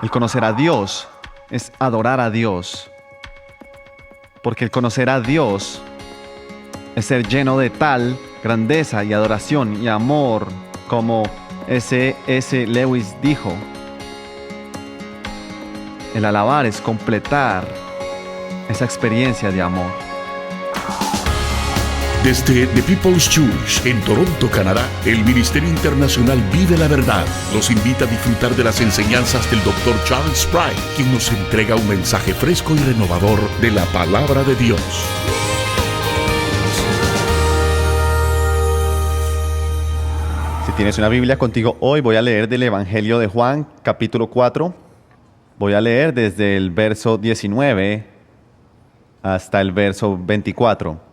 El conocer a Dios es adorar a Dios. Porque el conocer a Dios es ser lleno de tal grandeza y adoración y amor como C.S. Lewis dijo. El alabar es completar esa experiencia de amor. Desde The People's Church en Toronto, Canadá, el Ministerio Internacional Vive la Verdad los invita a disfrutar de las enseñanzas del Dr. Charles Spry, quien nos entrega un mensaje fresco y renovador de la Palabra de Dios. Si tienes una Biblia contigo hoy, voy a leer del Evangelio de Juan, capítulo 4. Voy a leer desde el verso 19 hasta el verso 24.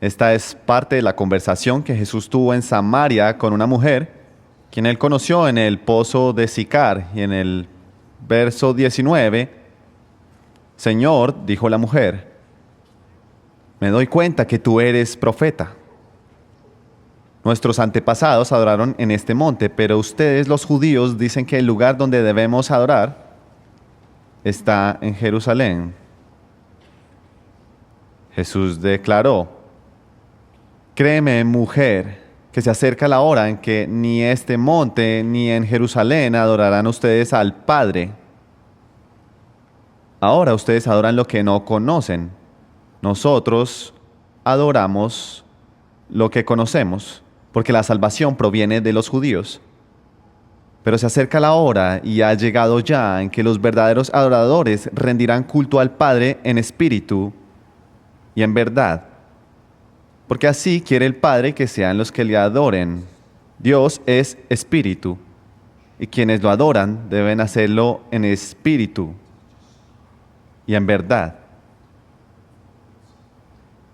Esta es parte de la conversación que Jesús tuvo en Samaria con una mujer, quien él conoció en el pozo de Sicar. Y en el verso 19, Señor, dijo la mujer, me doy cuenta que tú eres profeta. Nuestros antepasados adoraron en este monte, pero ustedes los judíos dicen que el lugar donde debemos adorar está en Jerusalén. Jesús declaró, créeme, mujer, que se acerca la hora en que ni este monte ni en Jerusalén adorarán ustedes al Padre. Ahora ustedes adoran lo que no conocen. Nosotros adoramos lo que conocemos, porque la salvación proviene de los judíos. Pero se acerca la hora y ha llegado ya en que los verdaderos adoradores rendirán culto al Padre en espíritu y en verdad. Porque así quiere el Padre que sean los que le adoren. Dios es espíritu, y quienes lo adoran deben hacerlo en espíritu y en verdad.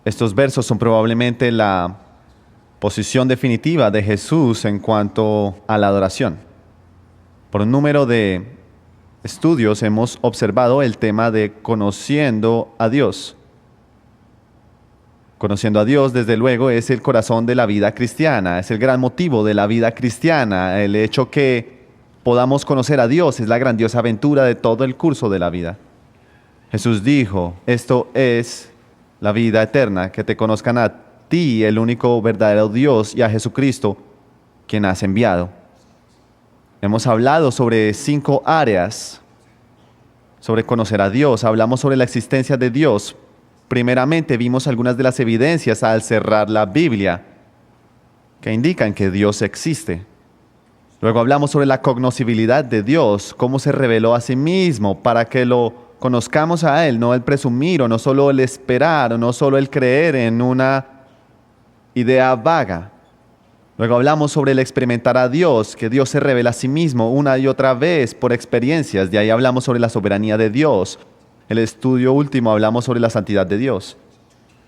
Estos versos son probablemente la posición definitiva de Jesús en cuanto a la adoración. Por un número de estudios hemos observado el tema de conociendo a Dios. Conociendo a Dios, desde luego, es el corazón de la vida cristiana, es el gran motivo de la vida cristiana. El hecho que podamos conocer a Dios es la grandiosa aventura de todo el curso de la vida. Jesús dijo, esto es la vida eterna, que te conozcan a ti, el único verdadero Dios, y a Jesucristo, quien has enviado. Hemos hablado sobre 5 áreas sobre conocer a Dios. Hablamos sobre la existencia de Dios. Primeramente vimos algunas de las evidencias al cerrar la Biblia que indican que Dios existe. Luego hablamos sobre la cognoscibilidad de Dios, cómo se reveló a sí mismo para que lo conozcamos a Él, no el presumir o no solo el esperar o no solo el creer en una idea vaga. Luego hablamos sobre el experimentar a Dios, que Dios se revela a sí mismo una y otra vez por experiencias. De ahí hablamos sobre la soberanía de Dios. El estudio último hablamos sobre la santidad de Dios.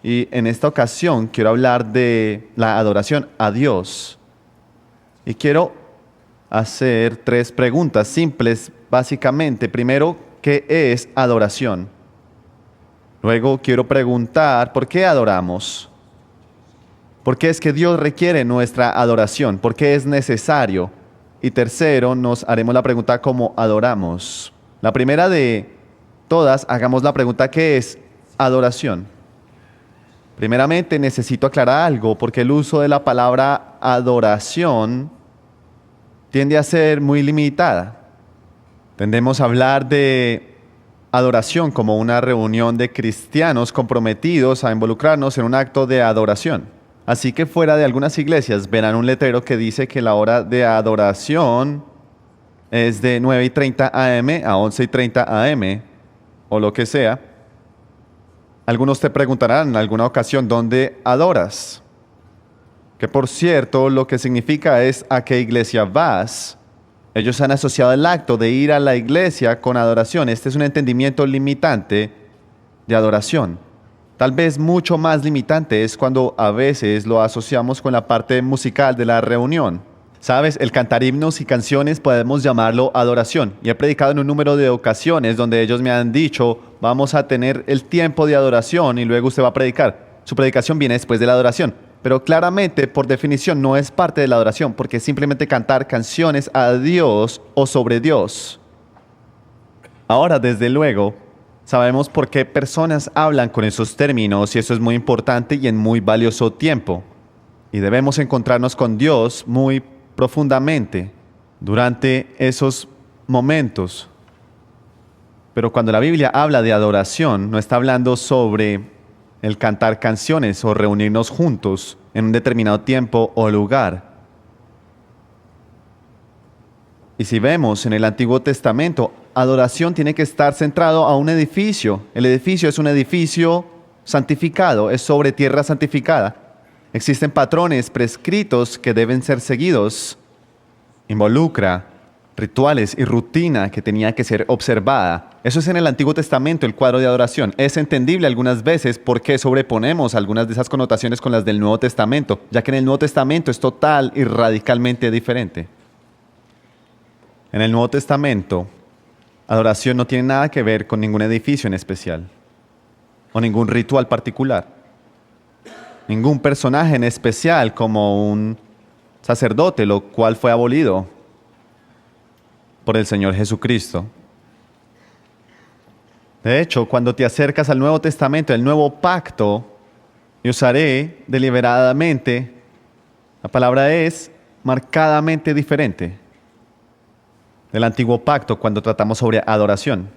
Y en esta ocasión quiero hablar de la adoración a Dios. Y quiero hacer 3 preguntas simples, básicamente. Primero, ¿qué es adoración? Luego quiero preguntar, ¿por qué adoramos? ¿Por qué es que Dios requiere nuestra adoración? ¿Por qué es necesario? Y tercero, nos haremos la pregunta, ¿cómo adoramos? La primera de todas, hagamos la pregunta, ¿qué es adoración? Primeramente necesito aclarar algo, porque el uso de la palabra adoración tiende a ser muy limitada. Tendemos a hablar de adoración como una reunión de cristianos comprometidos a involucrarnos en un acto de adoración. Así que fuera de algunas iglesias verán un letrero que dice que la hora de adoración es de 9:30 a.m. a 11:30 a.m., o lo que sea. Algunos te preguntarán en alguna ocasión, ¿dónde adoras? Que por cierto, lo que significa es ¿a qué iglesia vas? Ellos han asociado el acto de ir a la iglesia con adoración. Este es un entendimiento limitante de adoración. Tal vez mucho más limitante es cuando a veces lo asociamos con la parte musical de la reunión. ¿Sabes? El cantar himnos y canciones podemos llamarlo adoración. Y he predicado en un número de ocasiones donde ellos me han dicho, vamos a tener el tiempo de adoración y luego usted va a predicar. Su predicación viene después de la adoración. Pero claramente, por definición, no es parte de la adoración, porque es simplemente cantar canciones a Dios o sobre Dios. Ahora, desde luego, sabemos por qué personas hablan con esos términos y eso es muy importante y en muy valioso tiempo. Y debemos encontrarnos con Dios muy profundamente durante esos momentos. Pero cuando la Biblia habla de adoración, no está hablando sobre el cantar canciones o reunirnos juntos en un determinado tiempo o lugar. Y si vemos en el Antiguo Testamento, adoración tiene que estar centrado a un edificio. El edificio es un edificio santificado, es sobre tierra santificada. Existen patrones prescritos que deben ser seguidos. Involucra rituales y rutina que tenía que ser observada. Eso es en el Antiguo Testamento, el cuadro de adoración. Es entendible algunas veces por qué sobreponemos algunas de esas connotaciones con las del Nuevo Testamento, ya que en el Nuevo Testamento es total y radicalmente diferente. En el Nuevo Testamento, adoración no tiene nada que ver con ningún edificio en especial o ningún ritual particular. Ningún personaje en especial como un sacerdote, lo cual fue abolido por el Señor Jesucristo. De hecho, cuando te acercas al Nuevo Testamento, el Nuevo Pacto, y usaré deliberadamente, la palabra es marcadamente diferente del Antiguo Pacto cuando tratamos sobre adoración.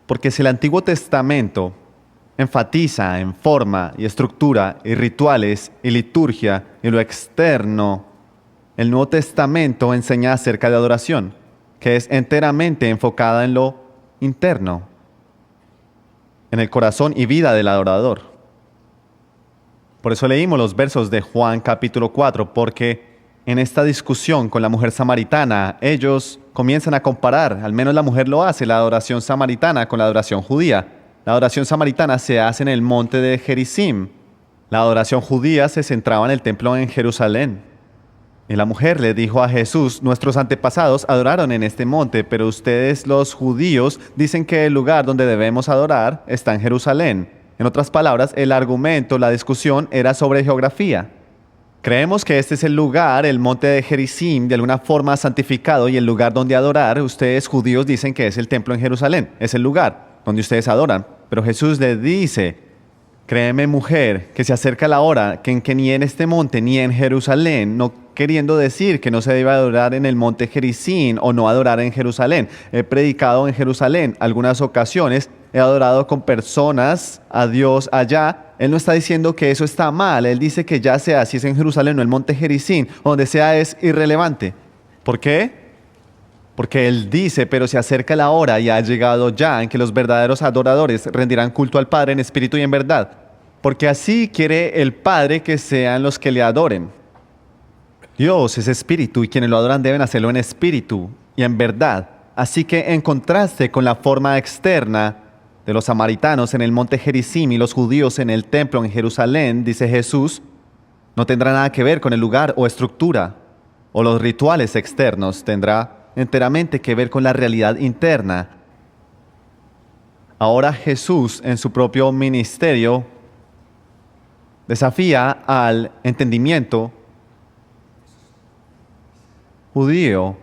Porque si el Antiguo Testamento enfatiza en forma y estructura y rituales y liturgia y lo externo, el Nuevo Testamento enseña acerca de adoración, que es enteramente enfocada en lo interno, en el corazón y vida del adorador. Por eso leímos los versos de Juan capítulo 4, porque en esta discusión con la mujer samaritana, ellos comienzan a comparar, al menos la mujer lo hace, la adoración samaritana con la adoración judía. La adoración samaritana se hace en el monte de Gerizim. La adoración judía se centraba en el templo en Jerusalén. Y la mujer le dijo a Jesús: nuestros antepasados adoraron en este monte, pero ustedes los judíos dicen que el lugar donde debemos adorar está en Jerusalén. En otras palabras, el argumento, la discusión era sobre geografía. Creemos que este es el lugar, el monte de Gerizim, de alguna forma santificado, y el lugar donde adorar. Ustedes judíos dicen que es el templo en Jerusalén, es el lugar donde ustedes adoran. Pero Jesús le dice: créeme, mujer, que se acerca la hora que ni en este monte ni en Jerusalén, no queriendo decir que no se debe adorar en el monte Gerizim o no adorar en Jerusalén. He predicado en Jerusalén algunas ocasiones, he adorado con personas a Dios allá. Él no está diciendo que eso está mal, él dice que ya sea si es en Jerusalén o en el monte Gerizim, donde sea, es irrelevante. ¿Por qué? Porque él dice: pero se acerca la hora y ha llegado ya en que los verdaderos adoradores rendirán culto al Padre en espíritu y en verdad. Porque así quiere el Padre que sean los que le adoren. Dios es espíritu y quienes lo adoran deben hacerlo en espíritu y en verdad. Así que en contraste con la forma externa de los samaritanos en el monte Gerizim y los judíos en el templo en Jerusalén, dice Jesús, no tendrá nada que ver con el lugar o estructura o los rituales externos, tendrá enteramente que ver con la realidad interna. Ahora Jesús, en su propio ministerio, desafía al entendimiento judío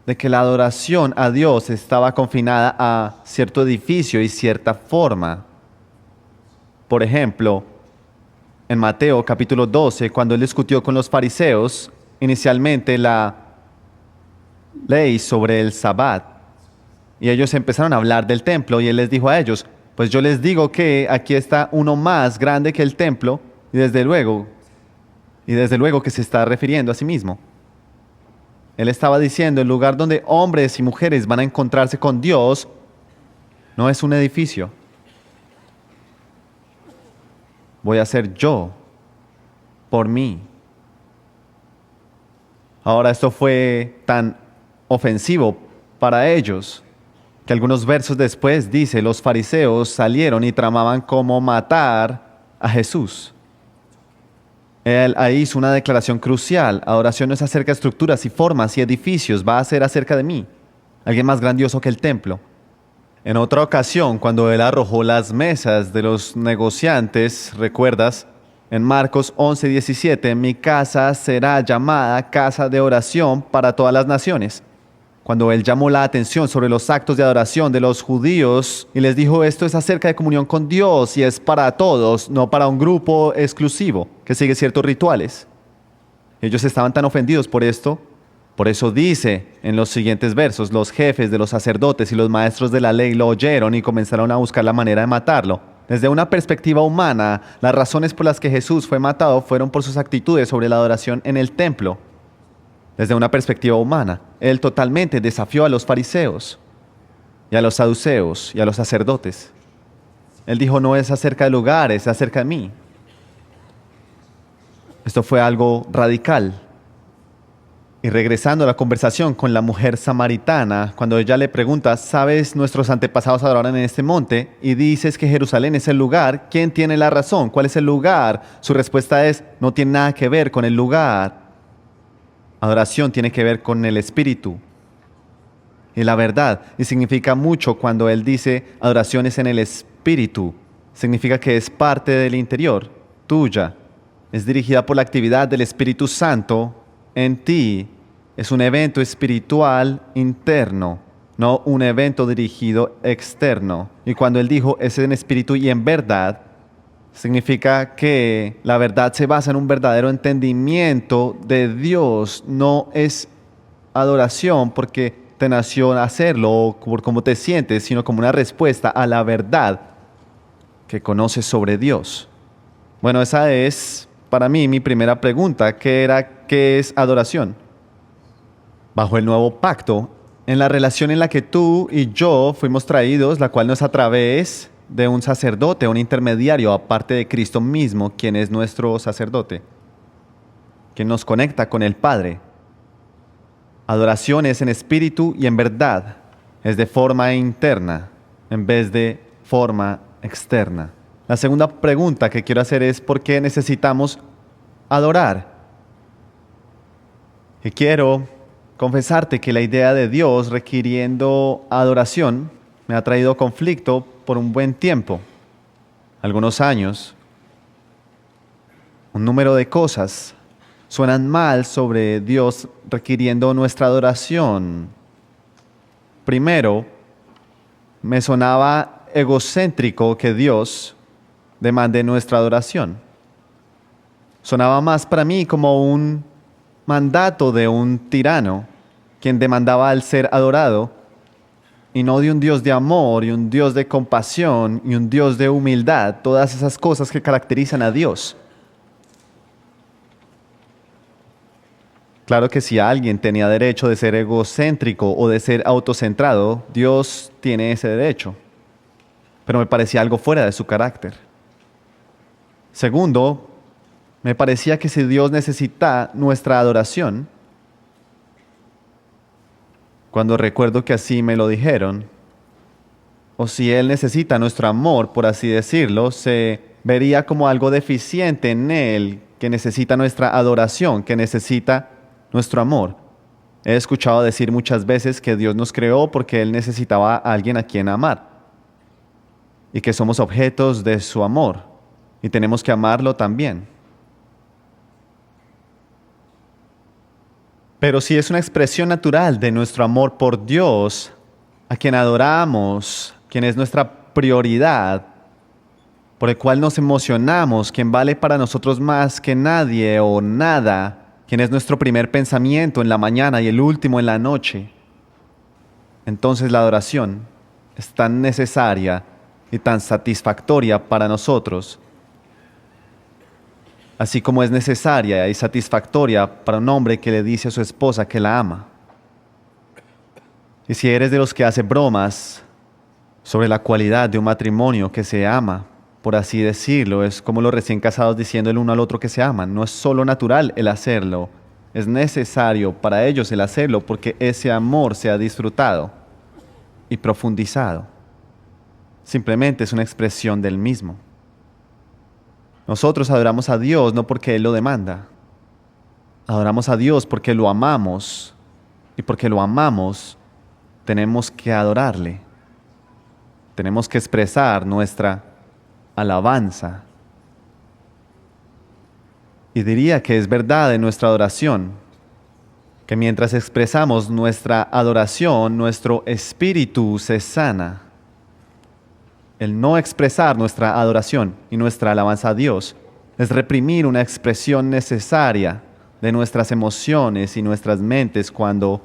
de que la adoración a Dios estaba confinada a cierto edificio y cierta forma. Por ejemplo, en Mateo capítulo 12, cuando él discutió con los fariseos inicialmente la ley sobre el Sabbat, y ellos empezaron a hablar del templo, y él les dijo a ellos: pues yo les digo que aquí está uno más grande que el templo, y desde luego que se está refiriendo a sí mismo. Él estaba diciendo: el lugar donde hombres y mujeres van a encontrarse con Dios no es un edificio. Voy a ser yo, por mí. Ahora, esto fue tan ofensivo para ellos que algunos versos después dice: los fariseos salieron y tramaban cómo matar a Jesús. Él ahí hizo una declaración crucial: adoración no es acerca de estructuras y formas y edificios, va a ser acerca de mí, alguien más grandioso que el templo. En otra ocasión, cuando él arrojó las mesas de los negociantes, ¿recuerdas? En Marcos 11:17, mi casa será llamada casa de oración para todas las naciones. cuando Él llamó la atención sobre los actos de adoración de los judíos y les dijo: esto es acerca de comunión con Dios y es para todos, no para un grupo exclusivo que sigue ciertos rituales. Ellos estaban tan ofendidos por esto. Por eso dice en los siguientes versos: los jefes de los sacerdotes y los maestros de la ley lo oyeron y comenzaron a buscar la manera de matarlo. Desde una perspectiva humana, las razones por las que Jesús fue matado fueron por sus actitudes sobre la adoración en el templo. Desde una perspectiva humana, Él totalmente desafió a los fariseos y a los saduceos y a los sacerdotes. Él dijo: no es acerca de lugares, es acerca de mí. Esto fue algo radical. Y regresando a la conversación con la mujer samaritana, cuando ella le pregunta: ¿sabes, nuestros antepasados adoraron en este monte? Y dices que Jerusalén es el lugar. ¿Quién tiene la razón? ¿Cuál es el lugar? Su respuesta es: no tiene nada que ver con el lugar. Adoración tiene que ver con el espíritu y la verdad. Y significa mucho cuando Él dice adoración es en el espíritu. Significa que es parte del interior, tuya. Es dirigida por la actividad del Espíritu Santo en ti. Es un evento espiritual interno, no un evento dirigido externo. Y cuando Él dijo es en espíritu y en verdad, significa que la verdad se basa en un verdadero entendimiento de Dios. No es adoración porque te nació hacerlo o por cómo te sientes, sino como una respuesta a la verdad que conoces sobre Dios. Bueno, esa es para mí mi primera pregunta, ¿qué es adoración? Bajo el nuevo pacto, en la relación en la que tú y yo fuimos traídos, la cual no es a través de un sacerdote, un intermediario, aparte de Cristo mismo, quien es nuestro sacerdote, quien nos conecta con el Padre. Adoración es en espíritu y en verdad, es de forma interna, en vez de forma externa. La segunda pregunta que quiero hacer es: ¿por qué necesitamos adorar? Y quiero confesarte que la idea de Dios requiriendo adoración me ha traído conflicto por un buen tiempo, algunos años. Un número de cosas suenan mal sobre Dios requiriendo nuestra adoración. Primero, me sonaba egocéntrico que Dios demande nuestra adoración. Sonaba más para mí como un mandato de un tirano, quien demandaba al ser adorado, y no de un Dios de amor y un Dios de compasión y un Dios de humildad, todas esas cosas que caracterizan a Dios. Claro que si alguien tenía derecho de ser egocéntrico o de ser autocentrado, Dios tiene ese derecho, pero me parecía algo fuera de su carácter. Segundo, me parecía que si Dios necesita nuestra adoración, cuando recuerdo que así me lo dijeron, o si Él necesita nuestro amor, por así decirlo, se vería como algo deficiente en Él, que necesita nuestra adoración, que necesita nuestro amor. He escuchado decir muchas veces que Dios nos creó porque Él necesitaba a alguien a quien amar, y que somos objetos de su amor, y tenemos que amarlo también. Pero si es una expresión natural de nuestro amor por Dios, a quien adoramos, quien es nuestra prioridad, por el cual nos emocionamos, quien vale para nosotros más que nadie o nada, quien es nuestro primer pensamiento en la mañana y el último en la noche, entonces la adoración es tan necesaria y tan satisfactoria para nosotros, así como es necesaria y satisfactoria para un hombre que le dice a su esposa que la ama. Y si eres de los que hace bromas sobre la cualidad de un matrimonio que se ama, por así decirlo, es como los recién casados diciendo el uno al otro que se aman. No es solo natural el hacerlo, es necesario para ellos el hacerlo porque ese amor se ha disfrutado y profundizado. Simplemente es una expresión del mismo. Nosotros adoramos a Dios no porque Él lo demanda. Adoramos a Dios porque lo amamos. Y porque lo amamos, tenemos que adorarle. Tenemos que expresar nuestra alabanza. Y diría que es verdad en nuestra adoración que mientras expresamos nuestra adoración, nuestro espíritu se sana. El no expresar nuestra adoración y nuestra alabanza a Dios es reprimir una expresión necesaria de nuestras emociones y nuestras mentes cuando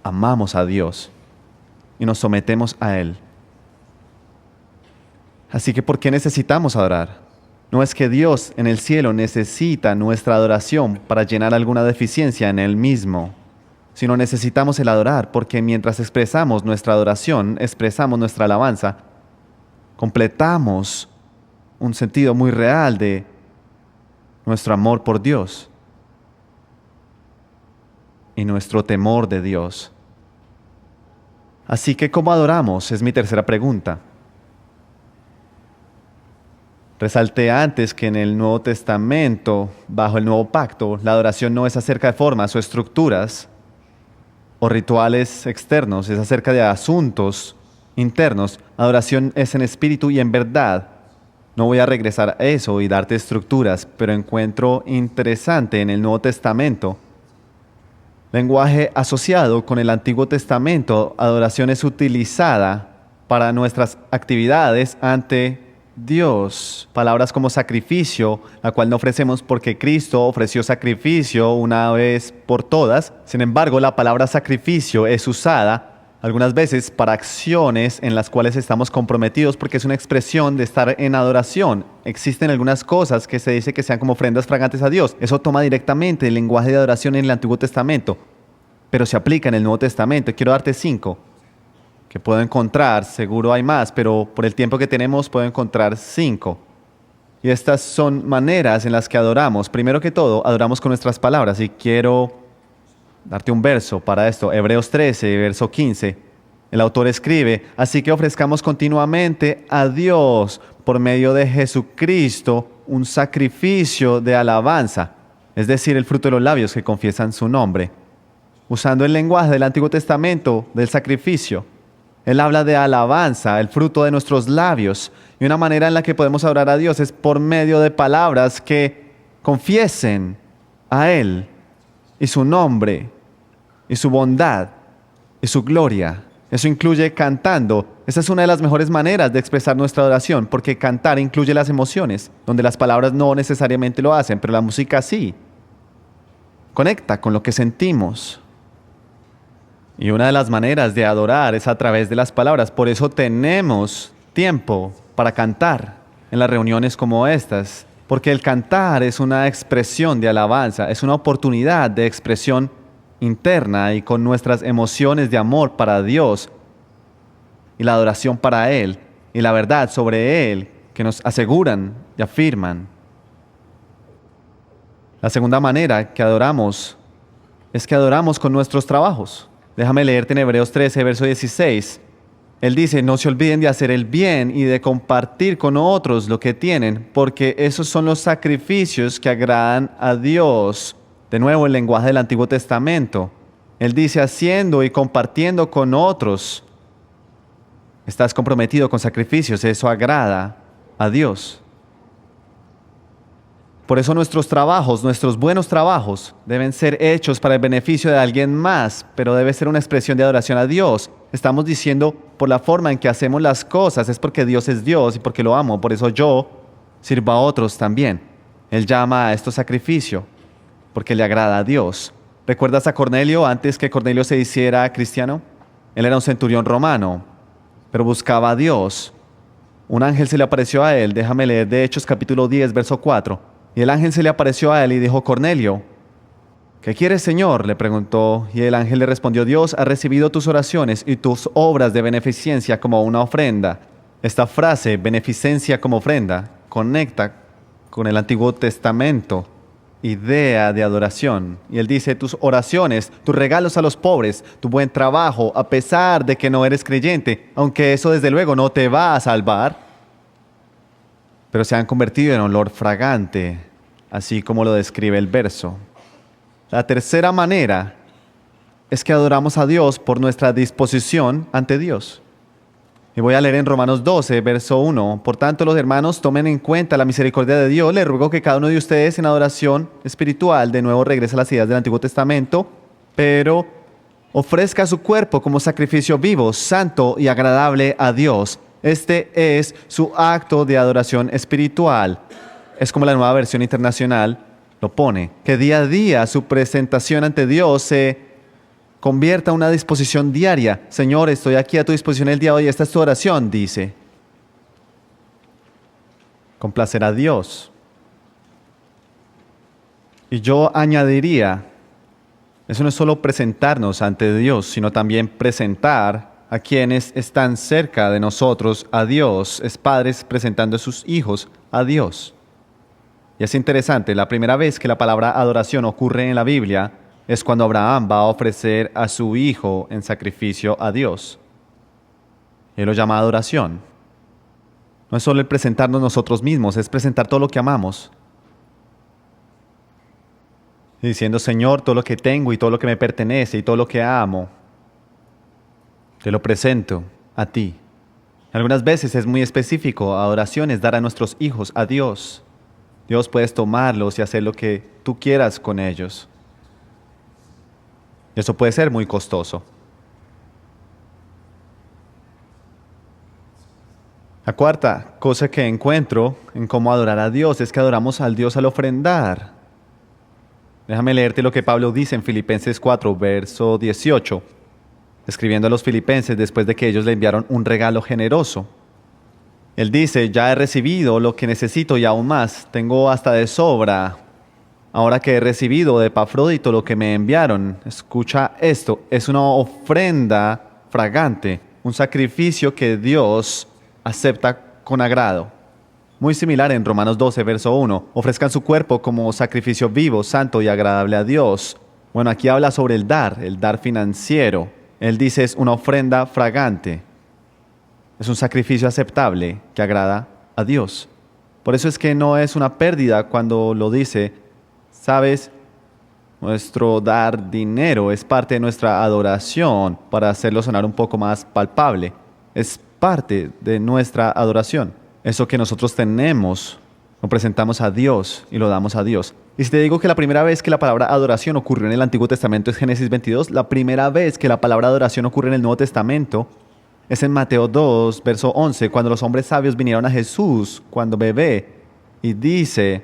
amamos a Dios y nos sometemos a Él. Así que, ¿por qué necesitamos adorar? No es que Dios en el cielo necesita nuestra adoración para llenar alguna deficiencia en Él mismo, sino necesitamos el adorar porque mientras expresamos nuestra adoración, expresamos nuestra alabanza, completamos un sentido muy real de nuestro amor por Dios y nuestro temor de Dios. Así que, ¿cómo adoramos? Es mi tercera pregunta. Resalté antes que en el Nuevo Testamento, bajo el Nuevo Pacto, la adoración no es acerca de formas o estructuras o rituales externos, es acerca de asuntos internos. Adoración es en espíritu y en verdad. No voy a regresar a eso y darte estructuras, pero encuentro interesante en el Nuevo Testamento lenguaje asociado con el Antiguo Testamento. Adoración es utilizada para nuestras actividades ante Dios. Palabras como sacrificio, la cual no ofrecemos porque Cristo ofreció sacrificio una vez por todas. Sin embargo, la palabra sacrificio es usada algunas veces para acciones en las cuales estamos comprometidos porque es una expresión de estar en adoración. Existen algunas cosas que se dice que sean como ofrendas fragantes a Dios. Eso toma directamente el lenguaje de adoración en el Antiguo Testamento, pero se aplica en el Nuevo Testamento. Quiero darte 5 que puedo encontrar, seguro hay más, pero por el tiempo que tenemos puedo encontrar 5. Y estas son maneras en las que adoramos. Primero que todo, adoramos con nuestras palabras, y quiero darte un verso para esto. Hebreos 13, verso 15. El autor escribe: así que ofrezcamos continuamente a Dios por medio de Jesucristo un sacrificio de alabanza, es decir, el fruto de los labios que confiesan su nombre. Usando el lenguaje del Antiguo Testamento del sacrificio, él habla de alabanza, el fruto de nuestros labios. Y una manera en la que podemos adorar a Dios es por medio de palabras que confiesen a Él y su nombre y su bondad y su gloria. Eso incluye cantando. Esa es una de las mejores maneras de expresar nuestra adoración, porque cantar incluye las emociones, donde las palabras no necesariamente lo hacen, pero la música sí. Conecta con lo que sentimos. Y una de las maneras de adorar es a través de las palabras. Por eso tenemos tiempo para cantar en las reuniones como estas. Porque el cantar es una expresión de alabanza, es una oportunidad de expresión interna y con nuestras emociones de amor para Dios y la adoración para Él y la verdad sobre Él que nos aseguran y afirman. La segunda manera que adoramos es que adoramos con nuestros trabajos. Déjame leerte en Hebreos 13, verso 16. Él dice: no se olviden de hacer el bien y de compartir con otros lo que tienen, porque esos son los sacrificios que agradan a Dios. De nuevo, el lenguaje del Antiguo Testamento. Él dice: haciendo y compartiendo con otros. Estás comprometido con sacrificios, eso agrada a Dios. Por eso nuestros trabajos, nuestros buenos trabajos, deben ser hechos para el beneficio de alguien más, pero debe ser una expresión de adoración a Dios. Estamos diciendo, por la forma en que hacemos las cosas, es porque Dios es Dios y porque lo amo. Por eso yo sirvo a otros también. Él llama a esto sacrificio, porque le agrada a Dios. ¿Recuerdas a Cornelio antes que Cornelio se hiciera cristiano? Él era un centurión romano, pero buscaba a Dios. Un ángel se le apareció a él. Déjame leer de Hechos capítulo 10, verso 4. Y el ángel se le apareció a él y dijo: Cornelio, ¿qué quieres, Señor?, le preguntó. Y el ángel le respondió: Dios ha recibido tus oraciones y tus obras de beneficencia como una ofrenda. Esta frase, beneficencia como ofrenda, conecta con el Antiguo Testamento, idea de adoración. Y él dice: tus oraciones, tus regalos a los pobres, tu buen trabajo, a pesar de que no eres creyente, aunque eso desde luego no te va a salvar, pero se han convertido en olor fragante, así como lo describe el verso. La tercera manera es que adoramos a Dios por nuestra disposición ante Dios. Y voy a leer en Romanos 12, verso 1. Por tanto, los hermanos, tomen en cuenta la misericordia de Dios. Les ruego que cada uno de ustedes en adoración espiritual de nuevo regrese a las ideas del Antiguo Testamento pero ofrezca su cuerpo como sacrificio vivo, santo y agradable a Dios. Este es su acto de adoración espiritual. Es como la Nueva Versión Internacional lo pone, que día a día su presentación ante Dios se convierta en una disposición diaria. Señor, estoy aquí a tu disposición el día de hoy. Esta es tu oración, dice. Complacer a Dios. Y yo añadiría, eso no es solo presentarnos ante Dios, sino también presentar a quienes están cerca de nosotros a Dios. Es padres presentando a sus hijos a Dios. Y es interesante, la primera vez que la palabra adoración ocurre en la Biblia es cuando Abraham va a ofrecer a su hijo en sacrificio a Dios. Él lo llama adoración. No es solo el presentarnos nosotros mismos, es presentar todo lo que amamos. Y diciendo, Señor, todo lo que tengo y todo lo que me pertenece y todo lo que amo, te lo presento a ti. Algunas veces es muy específico, adoración es dar a nuestros hijos a Dios. Dios, puedes tomarlos y hacer lo que tú quieras con ellos. Eso puede ser muy costoso. La cuarta cosa que encuentro en cómo adorar a Dios es que adoramos al Dios al ofrendar. Déjame leerte lo que Pablo dice en Filipenses 4, verso 18, escribiendo a los filipenses después de que ellos le enviaron un regalo generoso. Él dice, ya he recibido lo que necesito y aún más, tengo hasta de sobra. Ahora que he recibido de Epafrodito lo que me enviaron, escucha esto, es una ofrenda fragante, un sacrificio que Dios acepta con agrado. Muy similar en Romanos 12, verso 1, ofrezcan su cuerpo como sacrificio vivo, santo y agradable a Dios. Bueno, aquí habla sobre el dar financiero. Él dice es una ofrenda fragante. Es un sacrificio aceptable que agrada a Dios. Por eso es que no es una pérdida cuando lo dice, sabes, nuestro dar dinero es parte de nuestra adoración para hacerlo sonar un poco más palpable. Es parte de nuestra adoración. Eso que nosotros tenemos, lo presentamos a Dios y lo damos a Dios. Y si te digo que la primera vez que la palabra adoración ocurrió en el Antiguo Testamento es Génesis 22, la primera vez que la palabra adoración ocurre en el Nuevo Testamento es en Mateo 2, verso 11, cuando los hombres sabios vinieron a Jesús cuando bebé, y dice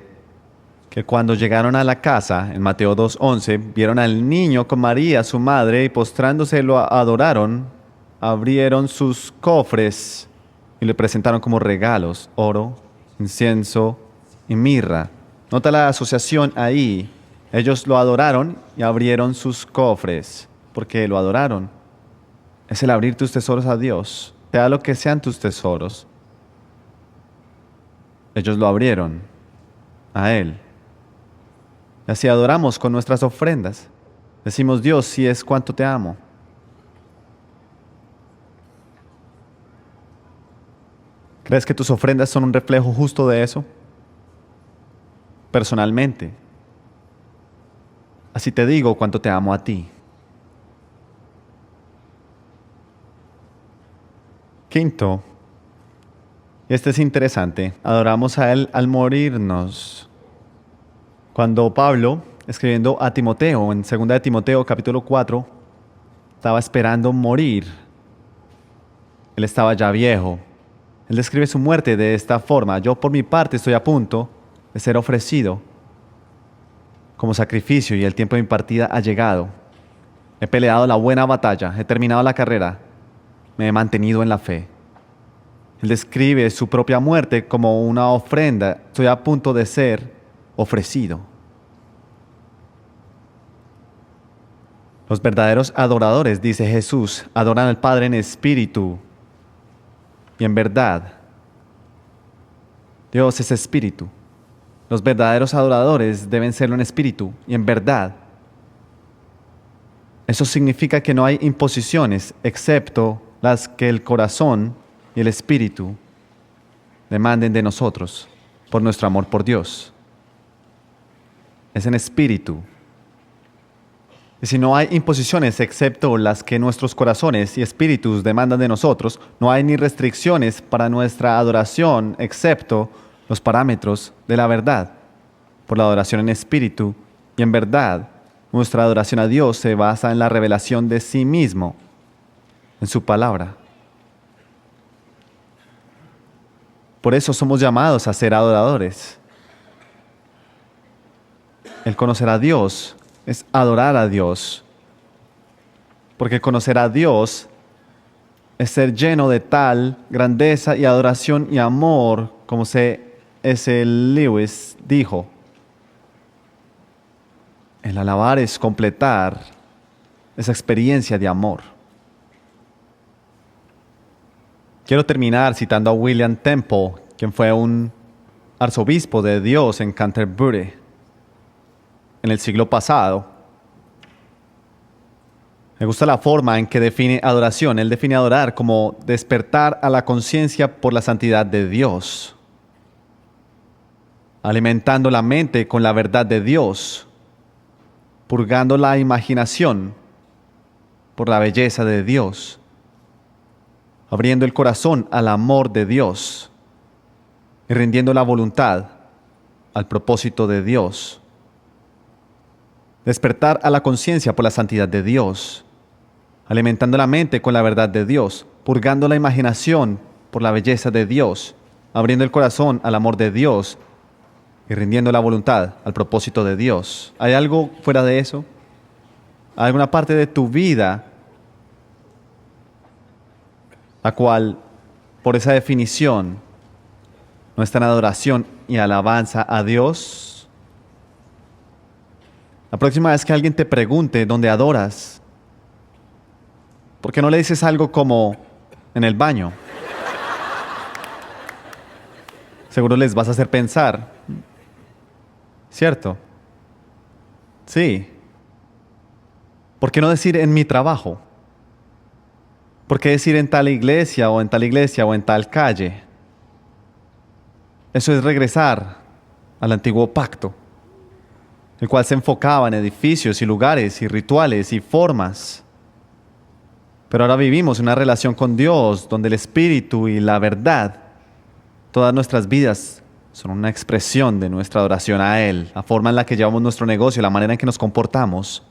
que cuando llegaron a la casa, en Mateo 2, 11, vieron al niño con María, su madre, y postrándose lo adoraron, abrieron sus cofres y le presentaron como regalos oro, incienso y mirra. Nota la asociación ahí. Ellos lo adoraron y abrieron sus cofres, porque lo adoraron. Es el abrir tus tesoros a Dios, sea lo que sean tus tesoros. Ellos lo abrieron a Él. Y así adoramos con nuestras ofrendas. Decimos, Dios, si es cuánto te amo. ¿Crees que tus ofrendas son un reflejo justo de eso? Personalmente. Así te digo cuánto te amo a ti. Quinto, y este es interesante, adoramos a Él al morirnos. Cuando Pablo, escribiendo a Timoteo, en 2 de Timoteo capítulo 4, estaba esperando morir, él estaba ya viejo. Él describe su muerte de esta forma: yo por mi parte estoy a punto de ser ofrecido como sacrificio y el tiempo de mi partida ha llegado. He peleado la buena batalla, he terminado la carrera, me he mantenido en la fe. Él describe su propia muerte como una ofrenda. Estoy a punto de ser ofrecido. Los verdaderos adoradores, dice Jesús, adoran al Padre en espíritu y en verdad. Dios es espíritu. Los verdaderos adoradores deben serlo en espíritu y en verdad. Eso significa que no hay imposiciones excepto las que el corazón y el espíritu demanden de nosotros por nuestro amor por Dios. Es en espíritu. Y si no hay imposiciones excepto las que nuestros corazones y espíritus demandan de nosotros, no hay ni restricciones para nuestra adoración excepto los parámetros de la verdad. Por la adoración en espíritu y en verdad Nuestra adoración a Dios se basa en la revelación de sí mismo, en su palabra. Por eso somos llamados a ser adoradores. El conocer a Dios es adorar a Dios. Porque conocer a Dios es ser lleno de tal grandeza y adoración y amor, como C.S. Lewis dijo. El alabar es completar esa experiencia de amor. Quiero terminar citando a William Temple, quien fue un arzobispo de Dios en Canterbury en el siglo pasado. Me gusta la forma en que define adoración. Él define adorar como despertar a la conciencia por la santidad de Dios, alimentando la mente con la verdad de Dios, purgando la imaginación por la belleza de Dios, abriendo el corazón al amor de Dios y rindiendo la voluntad al propósito de Dios. Despertar a la conciencia por la santidad de Dios, alimentando la mente con la verdad de Dios, purgando la imaginación por la belleza de Dios, abriendo el corazón al amor de Dios y rindiendo la voluntad al propósito de Dios. ¿Hay algo fuera de eso? ¿Hay alguna parte de tu vida la cual, por esa definición, no está en adoración y alabanza a Dios? La próxima vez que alguien te pregunte dónde adoras, ¿por qué no le dices algo como en el baño? Seguro les vas a hacer pensar, ¿cierto? Sí. ¿Por qué no decir en mi trabajo? ¿Por qué decir en tal iglesia o en tal iglesia o en tal calle? Eso es regresar al antiguo pacto, el cual se enfocaba en edificios y lugares y rituales y formas. Pero ahora vivimos una relación con Dios donde el Espíritu y la verdad, todas nuestras vidas son una expresión de nuestra adoración a Él. La forma en la que llevamos nuestro negocio, la manera en que nos comportamos,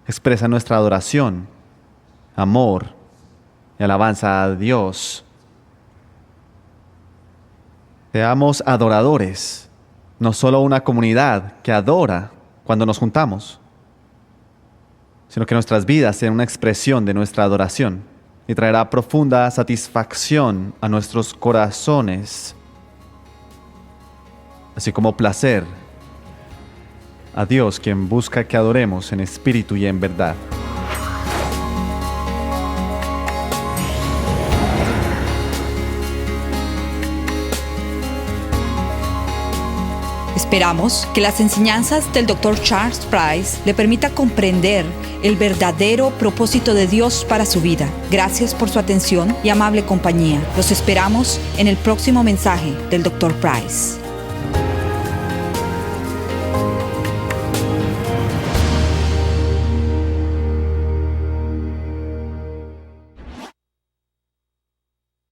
expresa nuestra adoración, amor y alabanza a Dios. Seamos adoradores, no solo una comunidad que adora cuando nos juntamos, sino que nuestras vidas sean una expresión de nuestra adoración y traerá profunda satisfacción a nuestros corazones, así como placer a Dios, quien busca que adoremos en espíritu y en verdad. Esperamos que las enseñanzas del Dr. Charles Price le permita comprender el verdadero propósito de Dios para su vida. Gracias por su atención y amable compañía. Los esperamos en el próximo mensaje del Dr. Price.